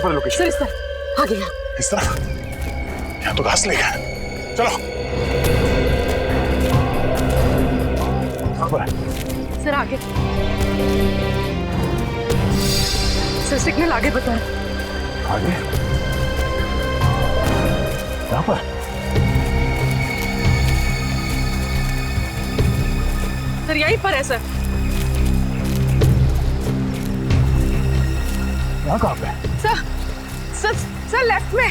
पर location? Sir इस तरह आगे यहाँ। इस तरह? यहाँ तो घास लेगा। चलो। कहाँ पर है? सर आगे। सर सिग्नल आगे बताएं। आगे? यहाँ पर? सर यहीं पर है सर। यहाँ कहाँ पे? सर सर सर लेफ्ट में।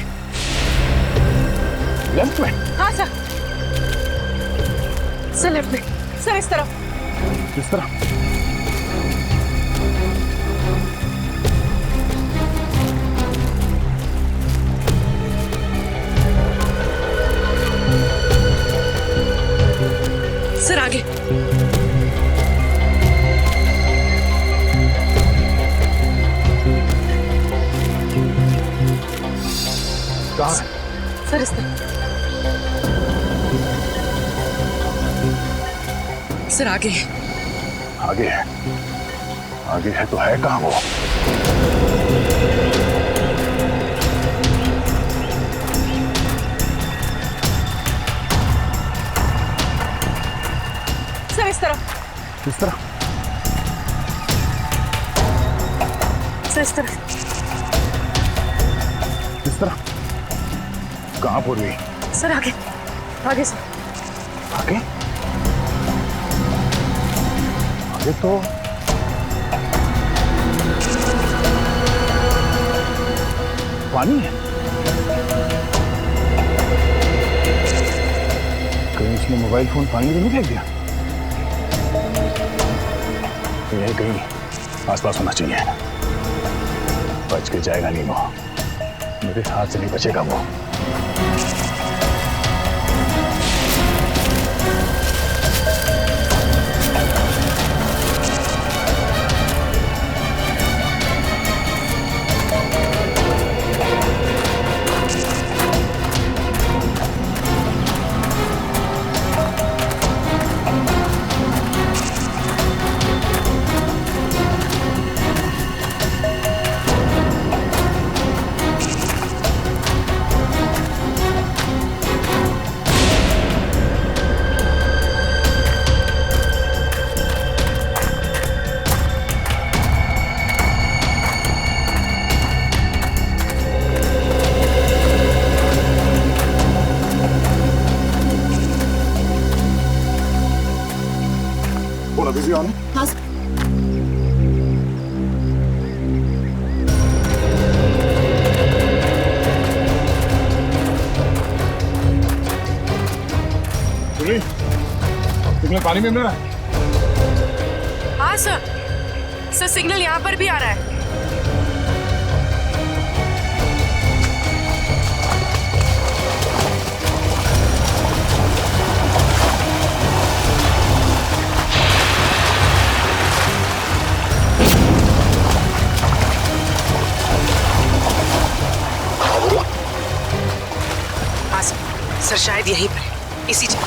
लेफ्ट में? हाँ सर। सर लेफ्ट में। सर इस तरफ। इस तरह? सर आगे। कहाँ है? सर इस तरफ। सर आगे है। आगे है? आगे है तो है कहाँ वो? सर इस तरफ। इस तरह? सर इस तरफ। इस तरह? कहाँ पूर्वी? सर आगे। आगे सर। आगे? आगे तो पानी है। कहीं इसने मोबाइल फोन पानी में तो नहीं फेंक दिया? यह कहीं आसपास होना चाहिए। बच के जाएगा नहीं वो, मेरे हाथ से नहीं बचेगा वो। Busy on? हाँ सिग्नल पानी में मिल रहा है? हाँ सर। सर सिग्नल यहाँ पर भी आ रहा है। हाँ सर शायद यहीं पर है, इसी जगह।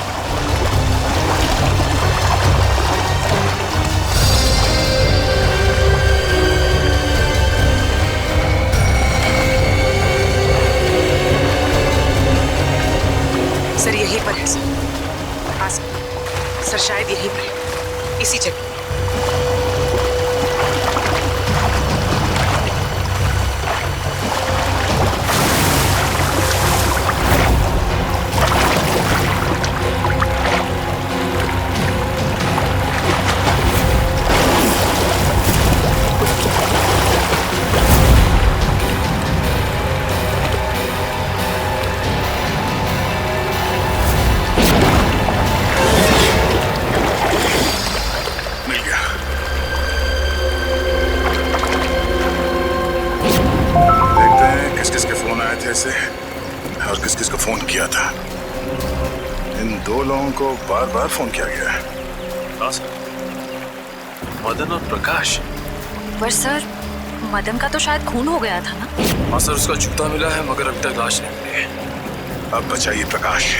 सर यहीं पर है सर। हाँ सर शायद यहीं पर है, इसी जगह। से और किस किस को फोन किया था। इन दो लोगों को बार बार फोन किया गया है। हाँ सर, मदन और प्रकाश। पर सर मदन का तो शायद खून हो गया था ना? हाँ सर, उसका जूता मिला है मगर अभी तक लाश नहीं मिली है। अब बचाइए प्रकाश।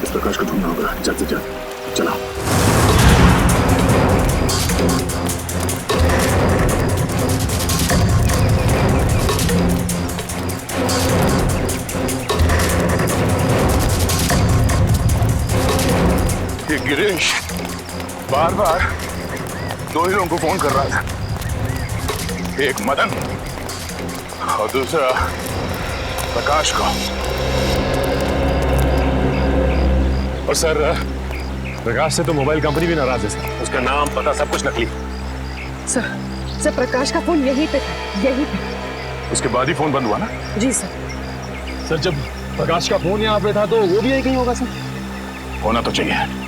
इस प्रकाश को ढूंढना होगा जल्द से जल्द। चलो। गिरीश बार बार दो ही लोगों को फोन कर रहा था, एक मदन और दूसरा प्रकाश को। और सर प्रकाश से तो मोबाइल कंपनी भी नाराज है सर, उसका नाम पता सब कुछ नकली। सर प्रकाश का फोन यहीं पे था, यहीं पे। उसके बाद ही फोन बंद हुआ ना? जी सर। सर जब प्रकाश का फोन यहाँ पे था तो वो भी यही कहीं होगा सर। होना तो चाहिए।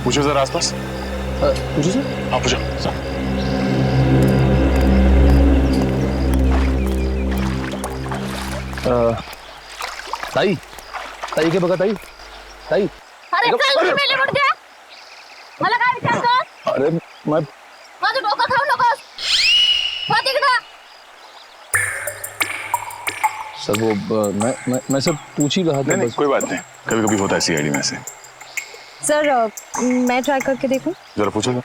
पूछो जरा आसपास। पूछो सर। हाँ पूछो सर। ताई ताई के बगा ताई ताई। अरे चल मेले मुड़ गया मला काय विचारतो? अरे मैं माझं डोकं खाऊ नकोस. हो तिकडं. सर वो मैं सब पूछ ही रहा था। नहीं कोई बात नहीं, कभी कभी होता है सीआईडी में से। सर मैं ट्राई करके देखूं? जरा पूछो ना।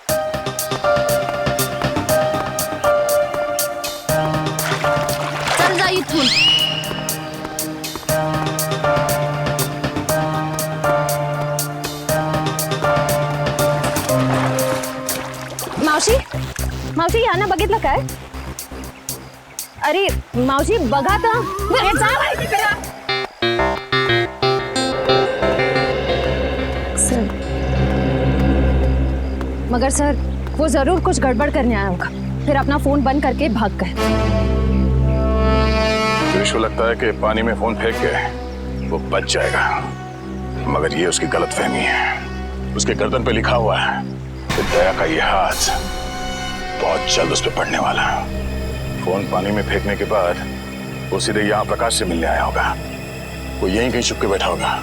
चल जा इथून. मावशी यानं बघितलं काय? अरे मावशी बघा तर. सर मगर सर वो जरूर कुछ गड़बड़ करने आया होगा, फिर अपना फोन बंद करके भाग गए। गिरीश को लगता है कि पानी में फोन फेंक के वो बच जाएगा, मगर ये उसकी गलतफहमी है। उसके गर्दन पे लिखा हुआ है कि दया का ये हाथ बहुत जल्द उस पर पड़ने वाला। फोन पानी में फेंकने के बाद वो सीधे यहाँ प्रकाश से मिलने आया होगा। वो यहीं कहीं छुप के बैठा होगा।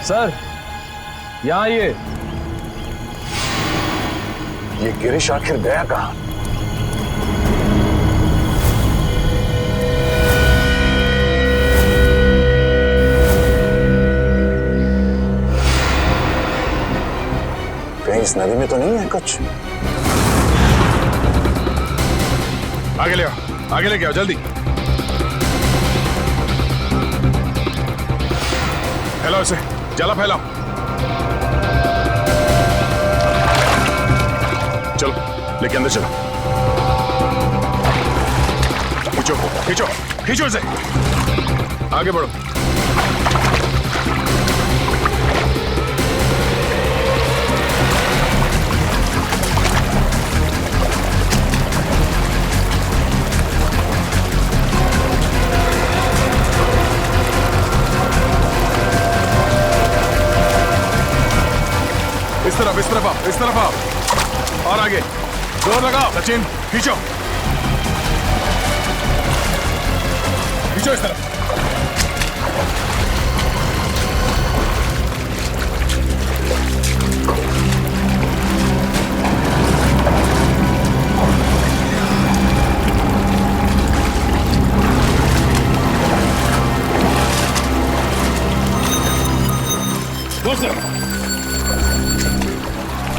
सर यहाँ ये गिरीश आखिर गया कहाँ? कहीं इस नदी में तो नहीं है कुछ? आगे ले आओ, आगे लेके आओ जल्दी। फैलाओ इसे, जाला फैलाओ। चलो लेके अंदर चलो। खींचो खींचो खींचो इसे, आगे बढ़ो। इस तरफ आओ, इस तरफ आओ और आगे जोर लगाओ। सचिन खींचो खींचो इस तरफ।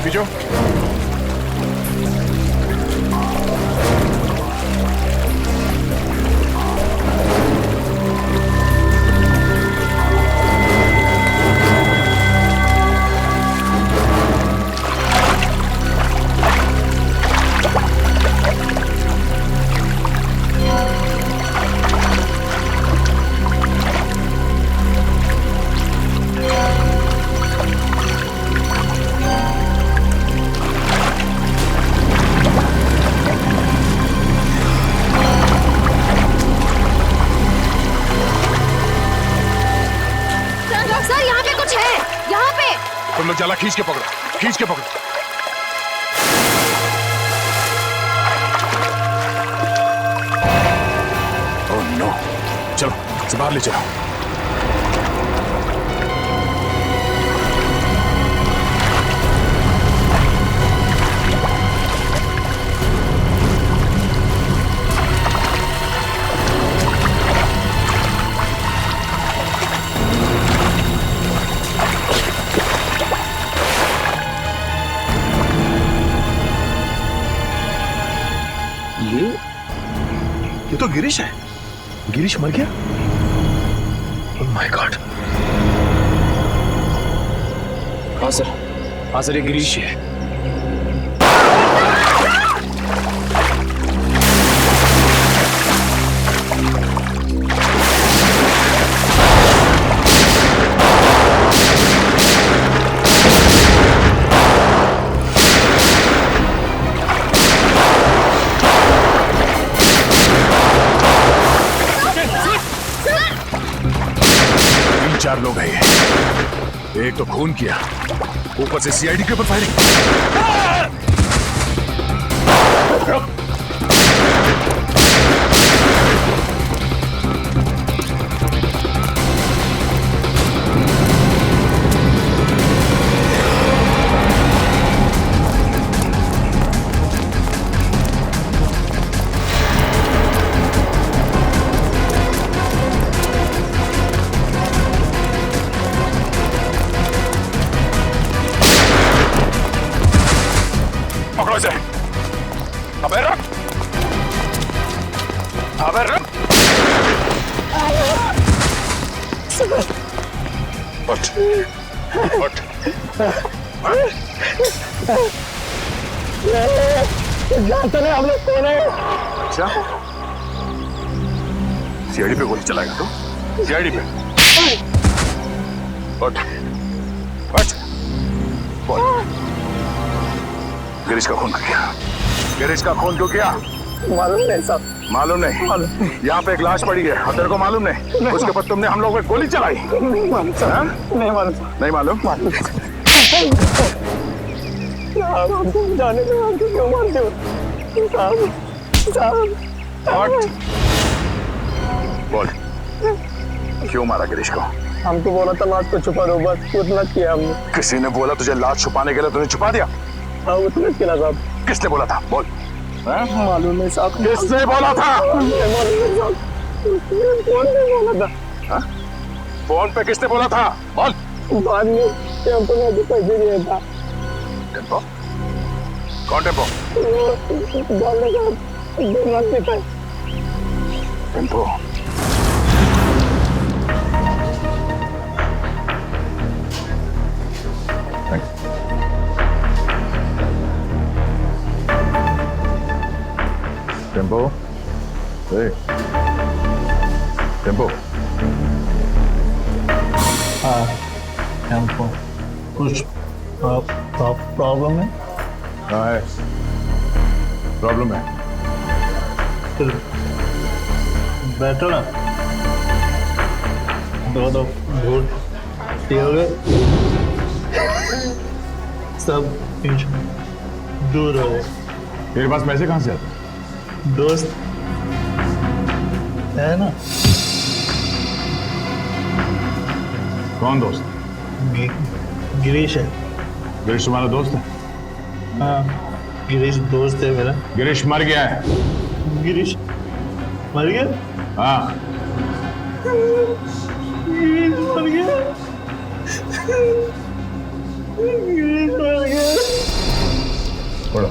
खींचो तुम लोग जाला खींच के पकड़ो, खींच के पकड़ो। ओह नो, चलो इसे बाहर ले चलो। गिरीश है? गिरीश मर गया? Oh my God. हाँ सर ये गिरीश ही है। चार लोग हैं ये। एक तो खून किया, ऊपर से सीआईडी के ऊपर फायरिंग। पकड़ो इसे। अबे रुक, अबे रुक। उठ, उठ। जानते नहीं हम लोग कौन है? अच्छा, सीआईडी पे गोली चलाएगा तू? सीआईडी पे? उठ, उठ। बोल। गिरीश का खून क्यों किया? गिरीश का खून क्यों किया? मालूम नहीं साहब। मालूम नहीं? यहाँ पे एक लाश पड़ी है और तेरे को मालूम नहीं? उसके ऊपर तुमने हम लोग पे गोली चलाई? नहीं मालूम साहब। नहीं मालूम। नहीं मालूम? साहब हमको जाने दो, हमको क्यों मारते हो? साहब। बोल, क्यों मारा गिरीश को? हमको बोला था लाश को छुपा दो, बस उतना किया हमने। किसी ने बोला तुझे लाश छुपाने के लिए, तूने छुपा दिया? हाँ उतना किया साहब। किसने बोला था? बोल। मालूम नहीं साहब। किसने बोला था? मालूम नहीं साहब। कौन ने बोला था? फोन पे किसने बोला था? बोल। बाद में टेम्पो ने भी पैसे दिया था। टेम्पो? कौन टेम्पो? बोलने का दिमाग में था। टेम्पो? टेम्पो? टेम्पो? हाँ, हमको कुछ प्रॉब्लम है? हाँ है, प्रॉब्लम है। फिर बैठो ना, दो घूट पियोगे, सब दूर हो गए। तेरे पास पैसे कहाँ से आते? दोस्त है ना? कौन दोस्त? गिरीश है। गिरीश तुम्हारा दोस्त है? हाँ, गिरीश दोस्त है मेरा। गिरीश मर गया है। गिरीश मर गया? हाँ। गिरीश मर गया। गिरीश मर गया। पढ़ो।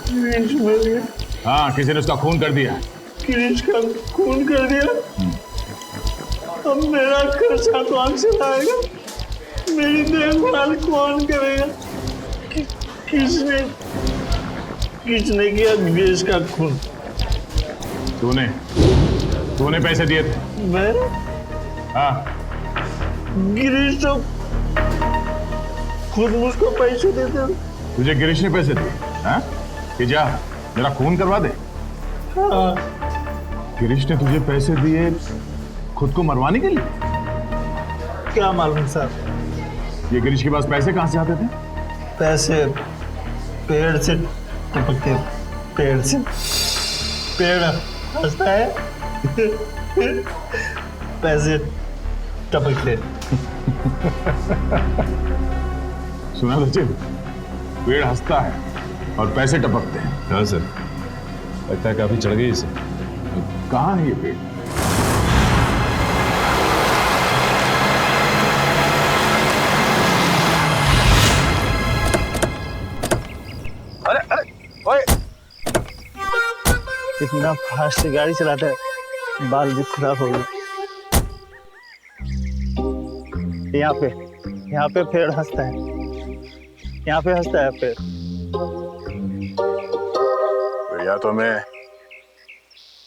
गिरीश मर गया। हाँ, किसी ने उसका खून कर दिया। गिरीश का खून कर दिया। अब मेरा खर्चा कौन चलाएगा? मेरी देखभाल कौन करेगा? किसने किया गिरीश का खून? तूने पैसे दिए थे? मैं? हाँ। गिरीश तो खुद मुझको पैसे देते। तुझे गिरीश ने पैसे दिए? हाँ? कि जा मेरा खून करवा दे। हाँ। गिरीश ने तुझे पैसे दिए खुद को मरवाने के लिए? क्या मालूम साहब। ये गिरीश के पास पैसे कहाँ से आते थे? पैसे पेड़ से टपकते। पेड़ से पेड़ हंसता है पैसे टपकते। सुना सचिन, पेड़ हंसता है और पैसे टपकते हैं। हाँ सर, लगता है काफी चढ़ गई इसे। कहाँ है ये पेड़? अरे अरे ओए इतना फास्ट गाड़ी चलाता है, बाल भी खराब हो गए। यहाँ पे पेड़ हंसता है, यहाँ पे हंसता है पेड़। या तो हमें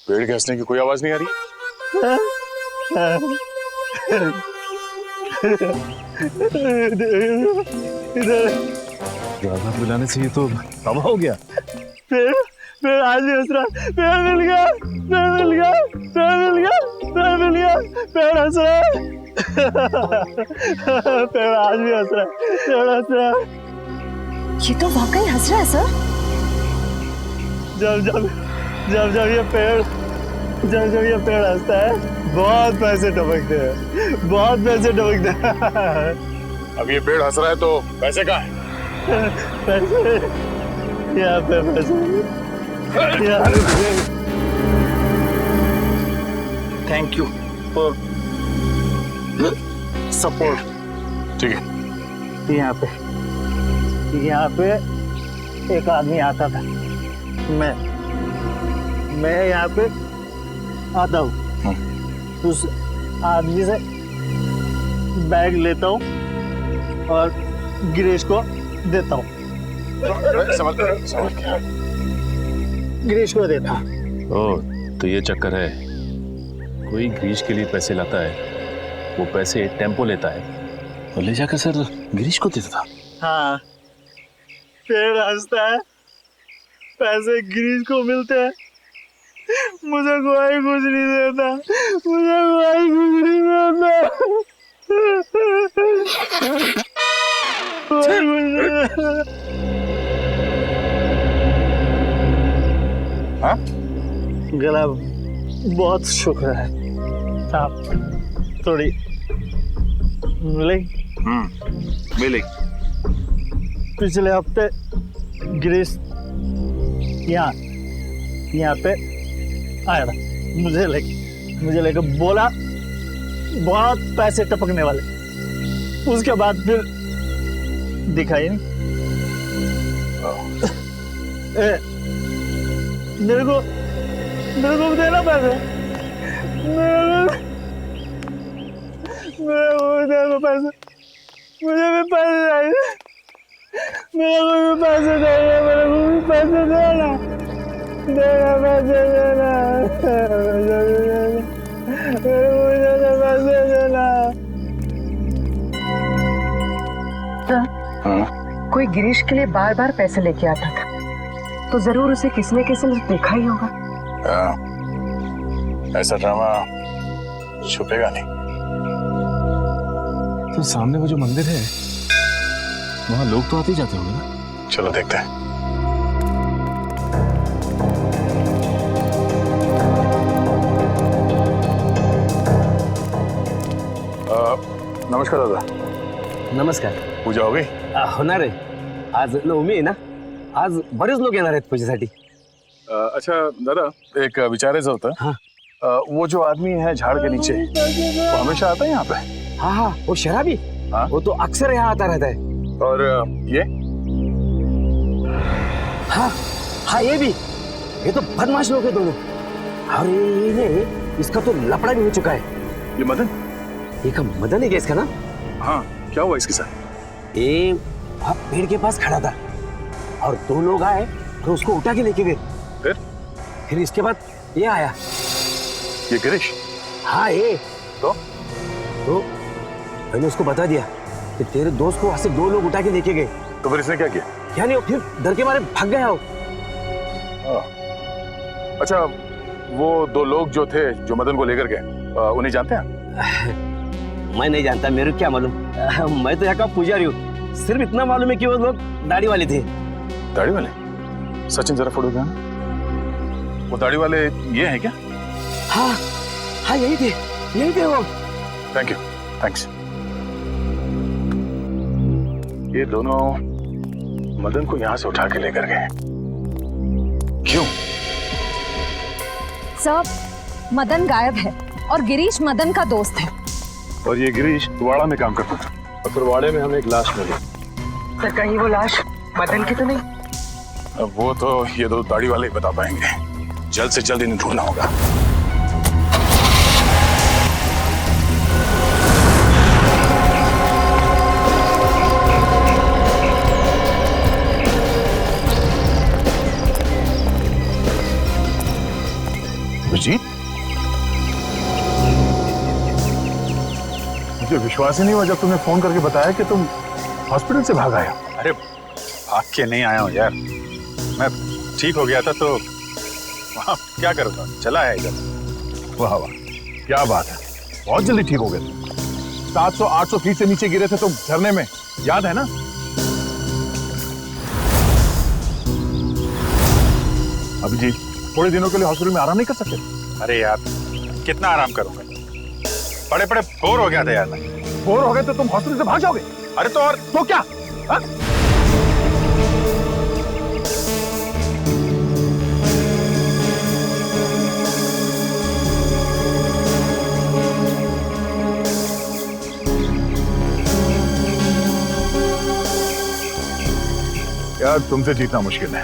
पेड़ के हंसने की कोई आवाज नहीं आ रही। ज्यादा बुलाने से ये तो तबाह हो गया। पेड़ आज भी हंस रहा, पेड़ मिल गया, पेड़ मिल गया, पेड़ मिल गया, पेड़ मिल गया, पेड़ हंस रहा है। पेड़ आज भी हंस रहा है, पेड़ हंस रहा है। ये तो वाकई हंस रहा है सर। जब ये पेड़ हंसता है, बहुत पैसे टपकते हैं, बहुत पैसे टपकते हैं। अब ये पेड़ हंस रहा है तो पैसे कहाँ हैं? पैसे यहाँ पे, पैसे थैंक यू फॉर सपोर्ट। ठीक है। यहाँ पे एक आदमी आता था, मैं यहाँ पे आता हूँ, उस आदमी से बैग लेता हूँ और गिरीश को देता हूँ, गिरीश को देता हूँ। ओह, तो ये चक्कर है। कोई गिरीश के लिए पैसे लाता है, वो पैसे टेम्पो लेता है और ले जाकर सर गिरीश को देता था। हाँ, पेड़ हंसता है, पैसे गिरीश को मिलते हैं, मुझे कोई कुछ नहीं देता, मुझे कोई कुछ नहीं देता, कोई कुछ नहीं देता। हाँ? गला बहुत शुक्र है आप थोड़ी मिलेगी। पिछले हफ्ते गिरीश यहाँ पे आया था, मुझे लेके बोला बहुत पैसे टपकने वाले। उसके बाद फिर दिखाई नहीं। मेरे को देना पैसे, मेरे को पैसे, मुझे भी पैसे चाहिए, मेरे को भी पैसे चाहिए, मेरे को भी पैसे देना, पैसे देना, पैसे देना। कोई गिरीश के लिए बार बार पैसे लेके आता था, तो जरूर उसे किसी न किसी ने देखा ही होगा। ऐसा ड्रामा छुपेगा नहीं। तो सामने वो जो मंदिर है, वहाँ लोग तो आते ही जाते होंगे ना। चलो देखते हैं। नमस्कार दादा। नमस्कार। पूजा हो गई? होणार आहे, आज नवमी आहे ना, आज बरेच लोक येणार आहेत पूजेसाठी। अच्छा दादा, एक विचारायचं होतं। हाँ। वो जो आदमी है झाड़ के नीचे, वो हमेशा आता है यहाँ पे? हाँ हाँ, वो शराबी। हाँ? वो तो अक्सर यहाँ आता रहता है। और ये? हाँ हाँ, ये भी, ये तो बदमाश लोग हैं दोनों। अरे इसका तो लफड़ा भी हो चुका है। ये मदन? ये का मदन है क्या इसका नाम? हाँ, क्या हुआ इसके साथ? ये वहाँ पेड़ के पास खड़ा था और दो लोग आए तो उसको उठा के लेके गए। फिर इसके बाद ये आया। ये गिरीश? हाँ ये। तो मैंने उसको बता दिया कि तेरे दोस्त को वहां से दो लोग उठा के लेके गए। तो फिर इसने क्या किया? क्या नहीं, फिर डर के मारे भाग गया हो। अच्छा, वो दो लोग जो थे, जो मदन को लेकर गए, उन्हें जानते हैं? मैं नहीं जानता, मेरे को क्या मालूम। मैं तो यहाँ का पुजारी हूँ। सिर्फ इतना मालूम है कि वो लोग दाढ़ी वाले थे। दाढ़ी वाले? सचिन जरा फोटो देना। वो दाढ़ी वाले ये हैं क्या? हाँ हाँ, यही थे वो। Thank you, thanks. ये दोनों मदन को यहाँ से उठा के लेकर गए, क्यों? सर, मदन गायब है और गिरीश मदन का दोस्त है। और ये गिरीश वाड़ा में काम करता था, और फिर वाड़े में हमें एक लाश मिली। तो कहीं वो लाश मदन की तो नहीं? अब वो तो ये दो दाढ़ी वाले ही बता पाएंगे। जल्द से जल्द इन्हें ढूंढना होगा। अभिजीत, मुझे विश्वास ही नहीं हुआ जब तुमने फोन करके बताया कि तुम हॉस्पिटल से भाग आए। अरे भाग के नहीं आया हूँ यार, मैं ठीक हो गया था तो वहाँ क्या करूँगा, चला है इधर। वाह वाह, क्या बात है, बहुत जल्दी ठीक हो गए। 700-800 फीट से नीचे गिरे थे तुम झरने में, याद है ना? अभिजीत, थोड़े दिनों के लिए हॉस्पिटल में आराम नहीं कर सकते? अरे यार कितना आराम करूँगा, बड़े बड़े बोर हो गया था यार मैं। बोर हो गए तो तुम हॉस्पिटल से भाग जाओगे? अरे तो और तो क्या हा? यार तुमसे जीतना मुश्किल है।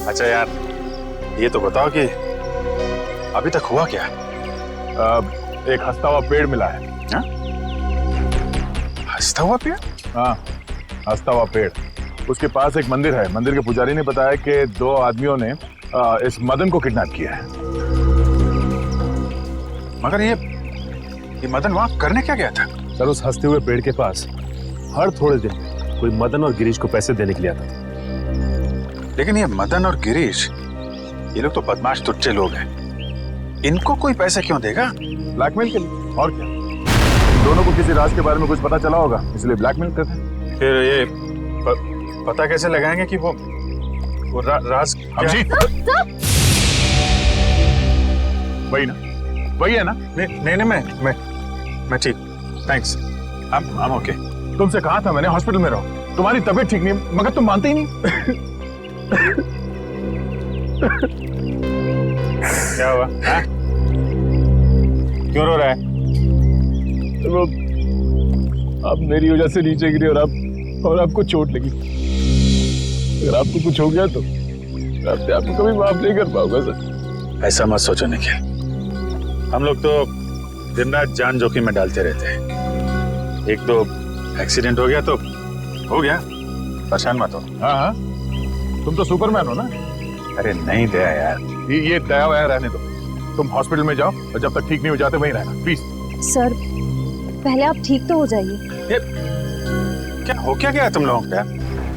अच्छा यार ये तो बताओ कि अभी तक हुआ क्या? एक हंसता हुआ पेड़ मिला है। हाँ? हंसता हुआ पेड़? हाँ, हंसता हुआ पेड़। उसके पास एक मंदिर है। मंदिर के पुजारी ने बताया कि 2 आदमियों ने इस मदन को किडनैप किया है। मगर ये मदन वहां करने क्या गया था? सर, उस हंसते हुए पेड़ के पास हर थोड़े दिन में कोई मदन और गिरीश को पैसे देने के लिए आता था। लेकिन ये मदन और गिरीश, ये लोग तो बदमाश तुच्चे लोग हैं, इनको कोई पैसे क्यों देगा? ब्लैकमेल के लिए, और क्या? इन दोनों को किसी राज के बारे में कुछ पता चला होगा, इसलिए ब्लैकमेल करते हैं। फिर ये पता कैसे लगाएंगे कि वो राज अभिजीत, वही ना, वही है ना? नहीं मैं ठीक, थैंक्स, आई एम ओके। तुमसे कहा था मैंने हॉस्पिटल में रहो, तुम्हारी तबीयत ठीक नहीं, मगर तुम मानते ही नहीं। क्या हुआ? क्यों रो रहा है? तो आप मेरी वजह से नीचे गिरे और आपको चोट लगी। अगर आपको कुछ हो गया तो मैं अपने आप को कभी माफ नहीं कर पाऊंगा सर। ऐसा मत सोचो निखिल, हम लोग तो दिन रात जान जोखिम में डालते रहते हैं। एक तो एक्सीडेंट हो गया तो हो गया, परेशान मत हो। हाँ हाँ, तुम तो सुपरमैन हो ना। अरे नहीं दया यार, ये दया वया रहने दो, तुम हॉस्पिटल में जाओ और जब तक ठीक नहीं हो जाते वहीं रहना प्लीज। सर, पहले आप ठीक तो हो जाइए। क्या हो क्या गया तुम लोगों का?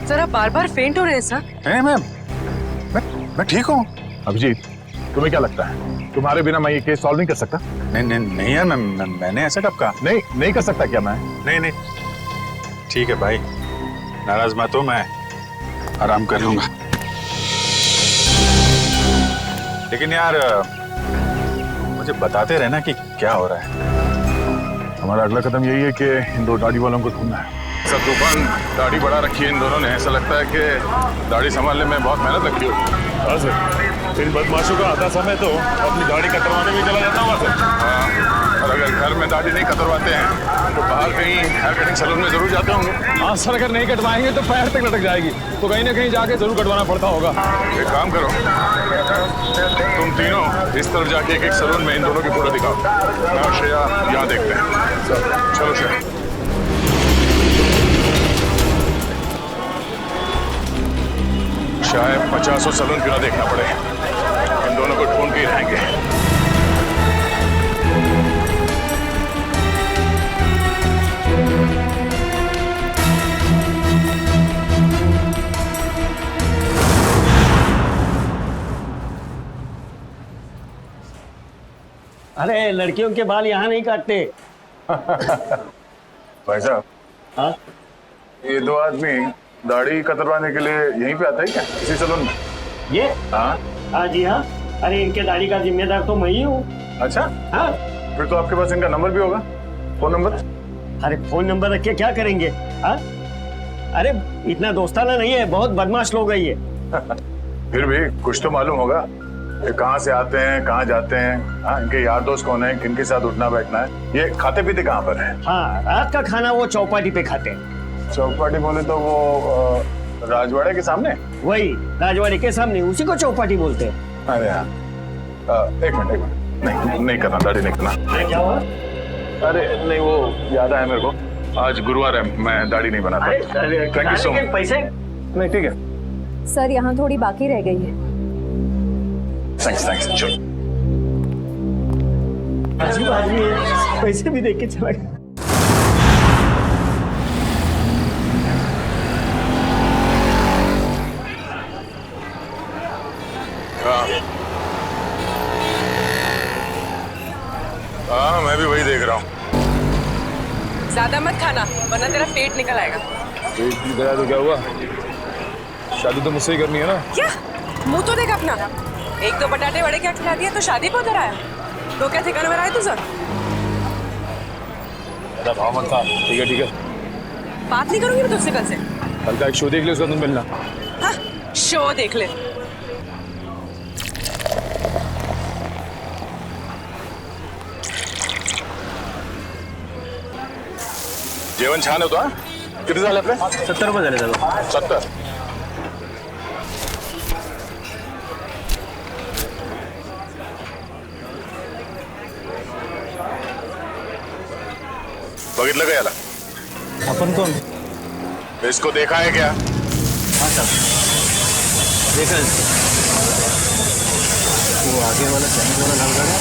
सर आप बार बार फेंट हो रहे हैं सर। नहीं मैं ठीक हूँ। अभिजीत, तुम्हें क्या लगता है तुम्हारे बिना मैं ये केस सॉल्व नहीं कर सकता? नहीं यार, मैंने ऐसा कब कहा? नहीं कर सकता क्या मैं? नहीं ठीक है भाई, नाराज मत हो, मैं आराम कर लूंगा। लेकिन यार मुझे बताते रहना कि क्या हो रहा है। हमारा अगला कदम यही है कि इन 2 दाढ़ी वालों को ढूंढना है। सर तूफान, दाढ़ी बढ़ा रखी है इन दोनों ने, ऐसा लगता है कि दाढ़ी संभालने में बहुत मेहनत रखी होगी। हाँ सर, इन बदमाशों का आधा समय तो अपनी दाढ़ी कतरवाने में चला जाता होगा सर। हाँ, और अगर घर में दाढ़ी नहीं कतरवाते हैं तो बाहर कहीं हेयर कटिंग सैलून में जरूर जाते होंगे। हाँ सर, अगर नहीं कटवाएंगे तो पैर तक लटक जाएगी, तो कहीं ना कहीं जाके जरूर कटवाना पड़ता होगा। एक काम करो, तुम तीनों इस तरफ जाके एक सैलून में इन दोनों की फोटो दिखाओ, मैं और श्रेया यहाँ देखते हैं। चलो श्रेया। शायद 50 सैलून क्यों ना देखना पड़े, इन दोनों को ढूंढ के ही रहेंगे। अरे लड़कियों के बाल यहाँ नहीं काटते। भाई साहब, हाँ? ये 2 आदमी दाढ़ी कतरवाने के लिए यहीं पे आता है क्या, इसी सैलून में? ये? हाँ हाँ जी हाँ, अरे इनके दाढ़ी का जिम्मेदार तो मैं ही हूँ। अच्छा, हाँ? फिर तो आपके पास इनका नंबर भी होगा, फोन नंबर? अरे फोन नंबर रख के क्या करेंगे? हाँ? अरे इतना दोस्ताना नहीं है, बहुत बदमाश लोग है ये। फिर भी कुछ तो मालूम होगा, ये कहाँ से आते हैं, कहाँ जाते हैं, हाँ, इनके यार दोस्त कौन है, किनके साथ उठना बैठना है, ये खाते पीते कहाँ पर है? हाँ, रात का खाना वो चौपाटी पे खाते हैं। चौपाटी बोले तो वो राजवाड़े के सामने? वही राजवाड़ी के सामने, उसी को चौपाटी बोलते हैं। अरे हाँ एक मिनट नहीं नहीं करना, दाढ़ी नहीं करना। क्या हुआ? अरे नहीं, वो याद आया मेरे को, आज गुरुवार है, मैं दाढ़ी नहीं बनाता। Thank you so much. पैसे नहीं ठीक है। सर यहाँ थोड़ी बाकी रह गई है। थैंक्स थैंक्स, चलो। आदमी है, पैसे भी देख के चला गया। हाँ मैं भी वही देख रहा हूँ। ज्यादा मत खाना वरना तेरा पेट निकल आएगा। पेट की गया तो क्या हुआ? शादी तो मुझसे ही करनी है ना। क्या मुंह तो देख अपना, एक दो बटाटे वड़े क्या खिला दिया तो शादी पे उधर आया। तो क्या ठिकाने में आया तुझे? भाव मत खा। ठीक है ठीक है, बात नहीं करूंगी मैं तुझसे कल से। कल का एक शो देख ले, उसका तुम मिलना। हाँ शो देख ले। जेवण छान होतं हा? किती झालं आपले? 70 रुपये झाले दादा. 70. बघितलं का याला? अपन कोण? इसको देखा है क्या? हाँ सर, देखा है। वो आगे वाला सैनिक वाला लड़का है,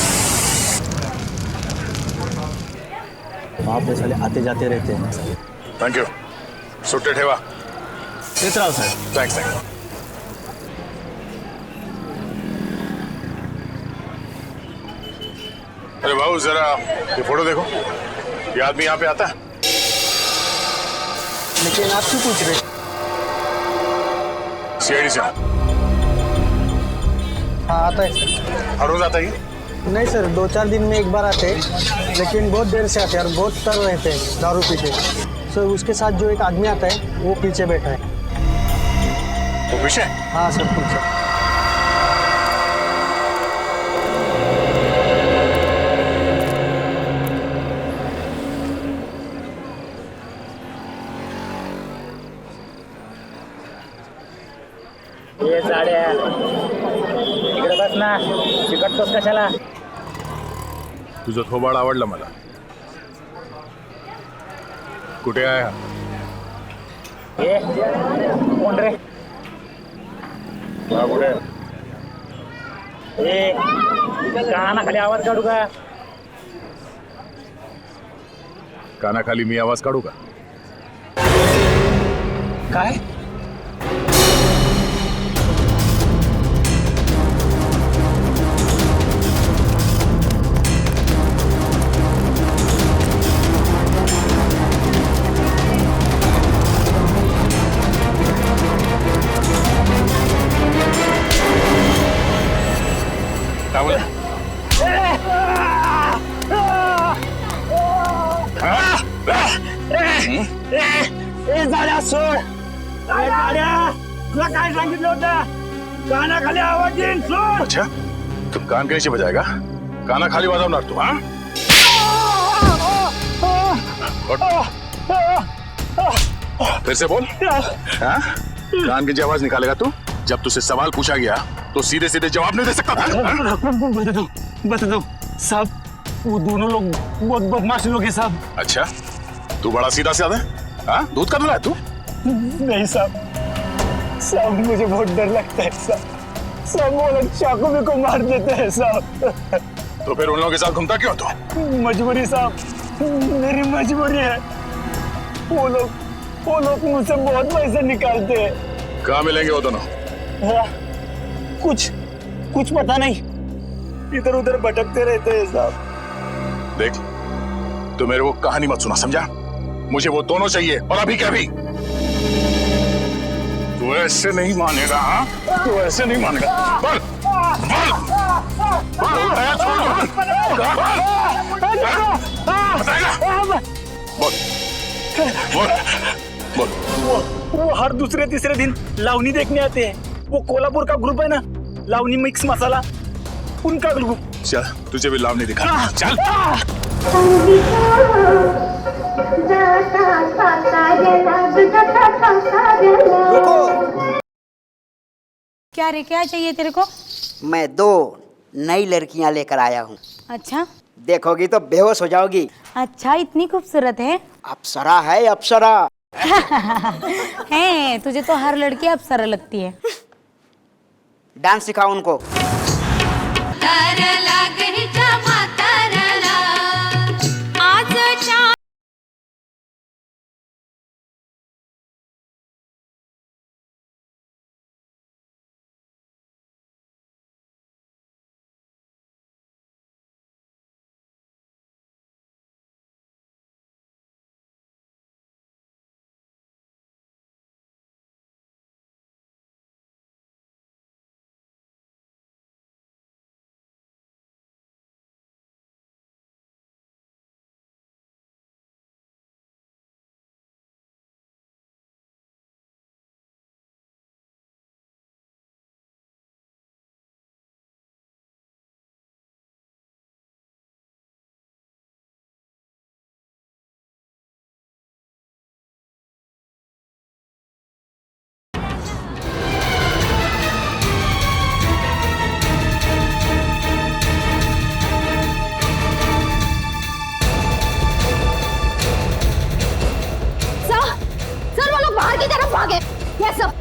वहाँ पे साले आते जाते रहते हैं। Thank you. सुट्टे ठेवा. देख रहा हूँ सर. Thanks thanks. अरे बाबू जरा ये फोटो देखो. ये आदमी यहाँ पे आता है? लेकिन आप क्यों पूछ रहे? सीआईडी से. हाँ आता है सर. हर रोज आता है? नहीं सर, 2-4 दिन में एक बार आते हैं, लेकिन बहुत देर से आते हैं और बहुत तर रहते हैं दारू पीते। सर उसके साथ जो एक आदमी आता है वो पीछे बैठा है. वो पीछे? हाँ सर पीछे. ये साड्या इकडे बस ना, चिकटतोस कशाला? तुझं थोबाड आवडलं मला. कुठे आहे हा? ये कोण रे? हा कुठे? ए कानाखाली आवाज काढू का? कानाखाली मी आवाज काढू का? काय? काय बोला? ए झाड्या सोड. काय झाड्या, तुला काय सांगितलं होतं? कानाखाली आवाज येईन, सोड. अच्छा तू कान कैसे बजाएगा? काना खाली वाजवणार तू? हाँ फिर से बोल. हाँ कान की आवाज निकालेगा तू? जब तुझसे सवाल पूछा गया तो सीधे सीधे जवाब नहीं दे सकता था? बता दो साहब, वो दोनों लोग बहुत बदमाश लोग हैं साहब. अच्छा तू बड़ा सीधा साधा है? हाँ दूध का दूल्हा है तू? नहीं साहब, साहब मुझे बहुत डर लगता है साहब. सब वो लोग चाकू में को मार देते हैं साहब. तो फिर उन लोगों के साथ घूमता क्यों तू? मजबूरी साहब, मेरी मजबूरी है. वो लोग मुझसे बहुत पैसे निकालते हैं. कहाँ मिलेंगे वो दोनों? हाँ, कुछ पता नहीं, इधर उधर भटकते रहते हैं साहब. देख तू मेरे को कहानी मत सुना, समझा? मुझे वो दोनों चाहिए और अभी क्या अभी. तू ऐसे नहीं मानेगा. हाँ तू ऐसे नहीं मानेगा. बोल बोल बोल. नया छोड़. बताएगा? बोल बोल बोल. वो हर दूसरे तीसरे दिन लावनी देखने आते हैं. वो कोल्हापुर का ग्रुप है ना, लावनी मिक्स मसाला, उनका ग्रुप. चल तुझे भी लावनी दिखा. चल. क्या रे, क्या चाहिए तेरे को? मैं 2 नई लड़कियां लेकर आया हूँ। अच्छा देखोगी तो बेहोश हो जाओगी। अच्छा, इतनी खूबसूरत है। अप्सरा है अप्सरा। है, तुझे तो हर लड़की अप्सरा लगती है। डांस सिखाओ उनको। सर वो लोग बाहर की तरफ भागे। Yes sir.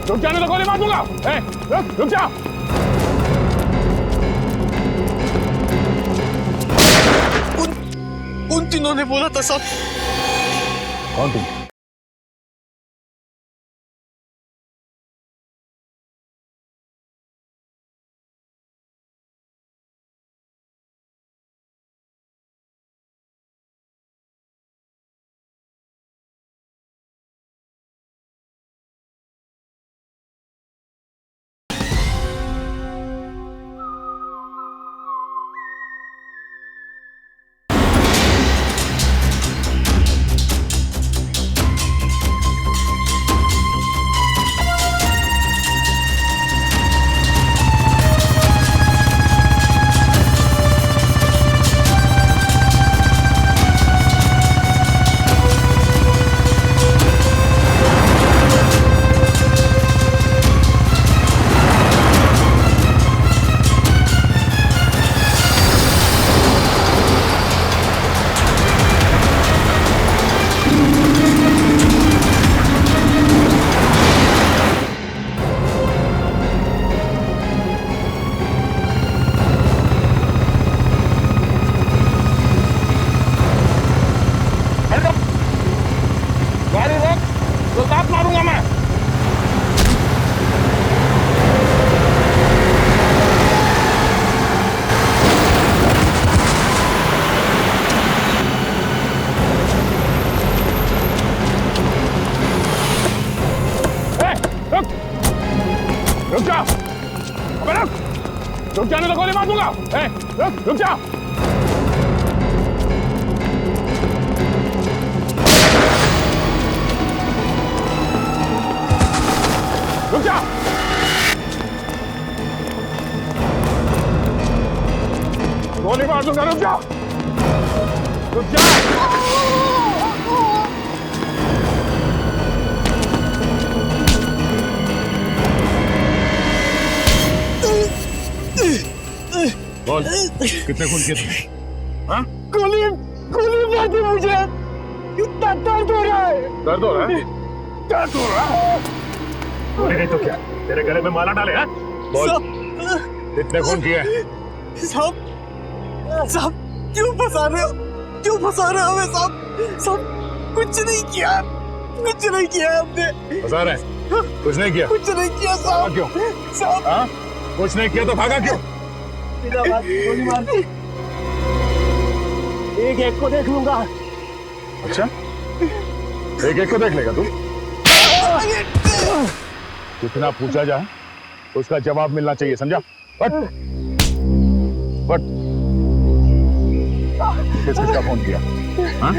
रुक जाने तो गोली मार दूंगा। रुक जा। उन तीनों ने बोला था सब। कौन तुम? रुक जा। अबे रुक जाने तो गोली मार दूंगा। रुक जा। रुक जा। गोली मार दूंगा। रुक जा। रुक जा। बोल, कितने खून किए तुमने? हाँ? गोली मारी मुझे, इतना दर्द हो रहा है। दर्द हो रहा है? दर्द हो रहा है? गोली नहीं तो क्या? तेरे गले में माला डाले हैं? बोल, कितने खून किए? साहब क्यों फंसा रहे हो? क्यों फंसा रहे हो हमें साहब? साहब कुछ नहीं किया, कुछ नहीं किया हमने। फंसा रहे हैं? कुछ नहीं किया? कुछ नहीं किया साहब। क्यों? साहब हाँ? कुछ नहीं किया तो भागा क्यों? बिना बात गोली मार दी। एक को देख लूंगा। अच्छा, एक को देख लेगा तू? जितना पूछा जाए उसका जवाब मिलना चाहिए, समझा? बट किसका फोन किया? हाँ?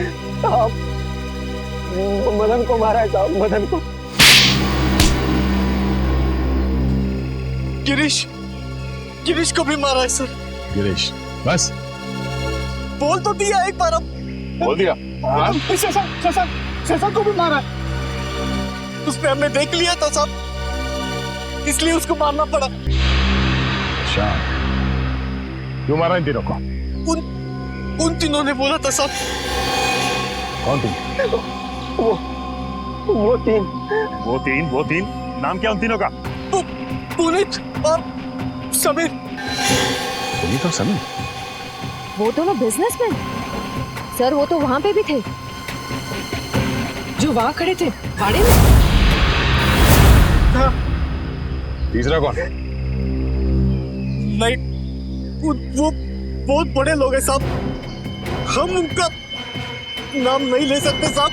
मदन को मारा है साहब, मदन को। गिरीश को भी मारा है सर। गिरीश, बस बोल तो दिया एक बार, अब बोल दिया। हाँ? शशा को भी मारा है। उसने हमने देख लिया था साहब, इसलिए उसको मारना पड़ा। अच्छा, क्यों मारा इन तीनों को? उन तीनों ने बोला था साहब। कौन तीन? वो तीन। नाम क्या उन तीनों का? पुनीत और समीर। पुनीत और समीर? वो दोनों बिजनेसमैन सर, वो तो वहां पे भी थे जो वहां खड़े थे भाड़े में। तीसरा कौन? नहीं, वो बहुत बड़े लोग हैं साहब, हम उनका नाम नहीं ले सकते साहब,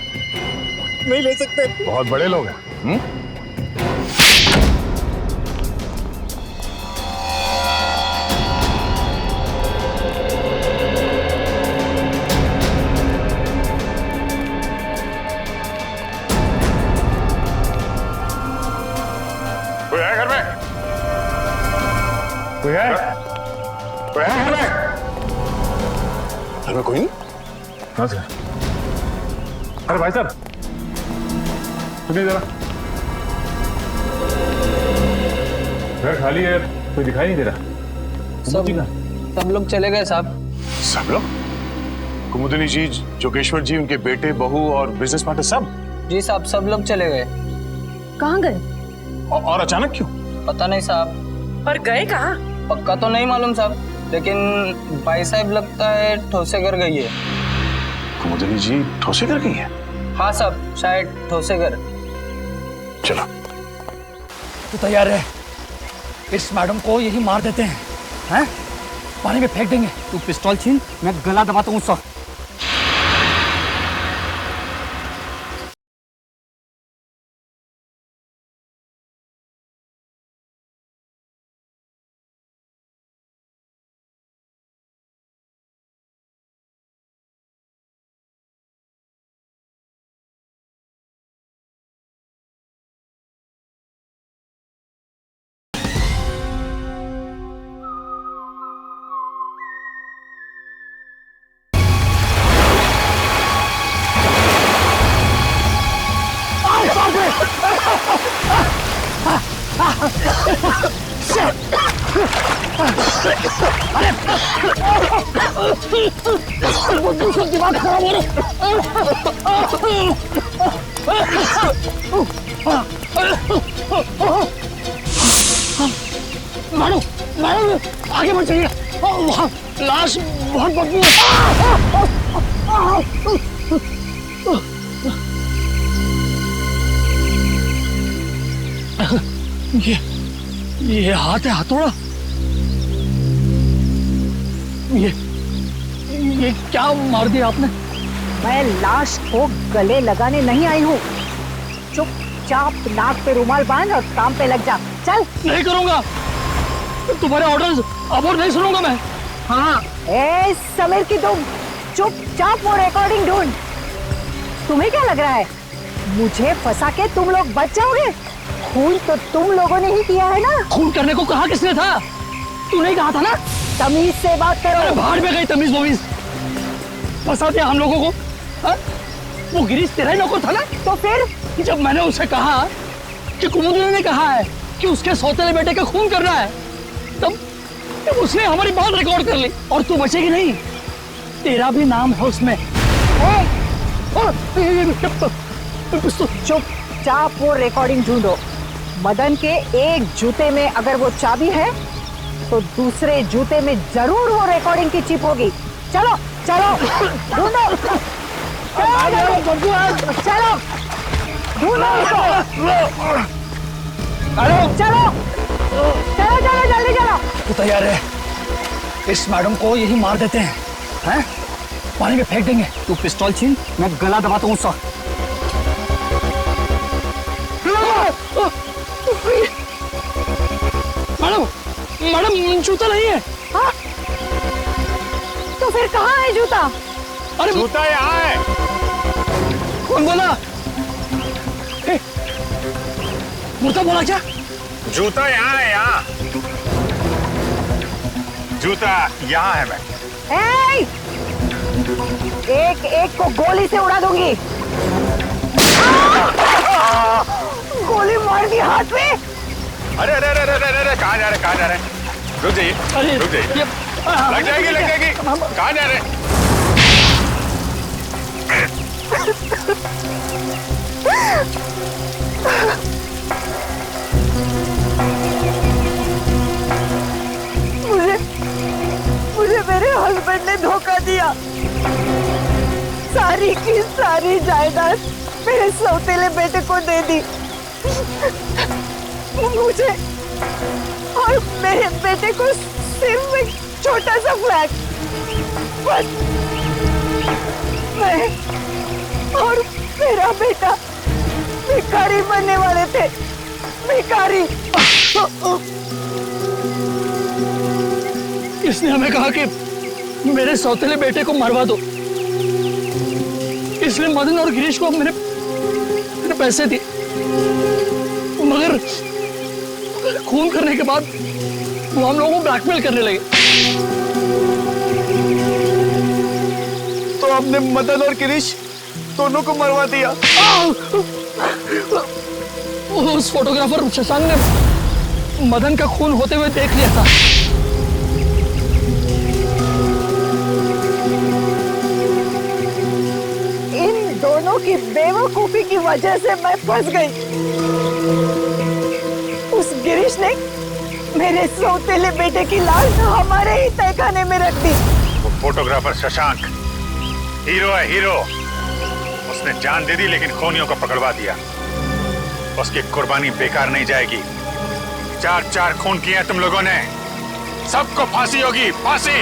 नहीं ले सकते। बहुत बड़े लोग हैं। कोई है घर में? कोई है? कोई है घर में? घर में कोई नहीं? कहाँ से? अरे भाई साहब, सुनिए जरा, घर खाली है, कोई दिखाई नहीं दे रहा। सब लोग चले गए साहब। सब लोग? कुमुदिनी जी, जोगेश्वर जी, उनके बेटे, बहू और बिजनेस पार्टनर सब? जी साहब, सब लोग चले गए। कहाँ गए? और अचानक क्यों? पता नहीं साहब। और गए कहाँ? पक्का तो नहीं मालूम साहब, लेकिन भाई साहब लगता है ठोसेगर गई है। कुमुदिनी जी ठोसेगर गई है? हाँ साहब, शायद ठोसेगर। चलो। तू तैयार है? इस मैडम को यही मार देते हैं, हैं? पानी में फेंक देंगे। तू पिस्तौल छीन, मैं गला दबाता हूँ उसका। दिमाग खराब हो मारो मारो, आगे बढ़ जाइए, वहाँ लाश बहुत बदबू है। ये हाथ है, हथौड़ा। ये क्या मार दिया आपने? मैं लाश को गले लगाने नहीं आई हूँ। चुपचाप नाक पे रुमाल बांध और काम पे लग जा। चल। नहीं करूँगा, तुम्हारे ऑर्डर्स अब और नहीं सुनूंगा मैं। हाँ, ए समीर की तुम चुपचाप वो रिकॉर्डिंग ढूंढ। तुम्हें क्या लग रहा है मुझे फंसा के तुम लोग बच जाओगे? खून तो तुम लोगों ने ही किया है ना। खून करने को कहा किसने था? तू नहीं कहा था ना? तमीज से बात करो। अरे बाहर में गई तमीज वमीज, फंसा दिया हम लोगों को। हा? वो गिरीश तेरा ही नौकर था ना? तो फिर जब मैंने उसे कहा कि कुमुदिनी ने कहा है कि उसके सौतेले बेटे का खून करना है, उसने हमारी बात रिकॉर्ड कर ली और तू बचेगी नहीं, तेरा भी नाम है उसमें। चुपचाप वो रिकॉर्डिंग ढूंढो। मदन के एक जूते में अगर वो चाबी है तो दूसरे जूते में जरूर वो रिकॉर्डिंग की चिप होगी। चलो चलो ढूंढो, चलो ढूंढो उसको। चलो चलो चलो जल्दी चलो। तू तैयार है? इस मैडम को यही मार देते हैं, हैं? पानी में फेंक देंगे। तू पिस्तौल छीन, मैं गला दबाता हूँ उसका। मैडम मैडम जूता नहीं है। हाँ? तो फिर कहाँ है जूता? अरे जूता यहाँ है। कौन बोला? जूता बोला क्या? जूता यहाँ है, यहाँ जूता यहाँ है। मैं एक एक को गोली से उड़ा दूंगी। गोली मार दी हाथ में। अरे अरे अरे अरे अरे कहाँ जा रहे, कहाँ जा रहे? रुक जाइए, रुक जाइए। लग जाएगी, लग जाएगी। कहाँ जा रहे? मुझे मेरे हस्बैंड ने धोखा दिया। सारी की सारी जायदाद मेरे सौतेले बेटे को दे दी। मुझे और मेरे बेटे को सिर्फ एक छोटा सा फ्लैट। बस मैं और मेरा बेटा भिखारी बनने वाले थे। भिखारी। इसने हमें कहा कि मेरे सौतेले बेटे को मरवा दो, इसलिए मदन और गिरीश को मैंने पैसे दिए, मगर खून करने के बाद वो हम लोगों को ब्लैकमेल करने लगे। तो आपने मदन और गिरीश दोनों को मरवा दिया। उस फोटोग्राफर शशांक ने मदन का खून होते हुए देख लिया था। इन दोनों की बेवकूफी की वजह से मैं फंस गई। उस गिरीश ने मेरे सौतेले बेटे की लाश हमारे ही तहखाने में रख दी। वो फोटोग्राफर शशांक हीरो है, हीरो। उसने जान दे दी लेकिन खूनियों को पकड़वा दिया। उसकी कुर्बानी बेकार नहीं जाएगी। 4 खून किए तुम लोगों ने, सबको फांसी होगी, फांसी।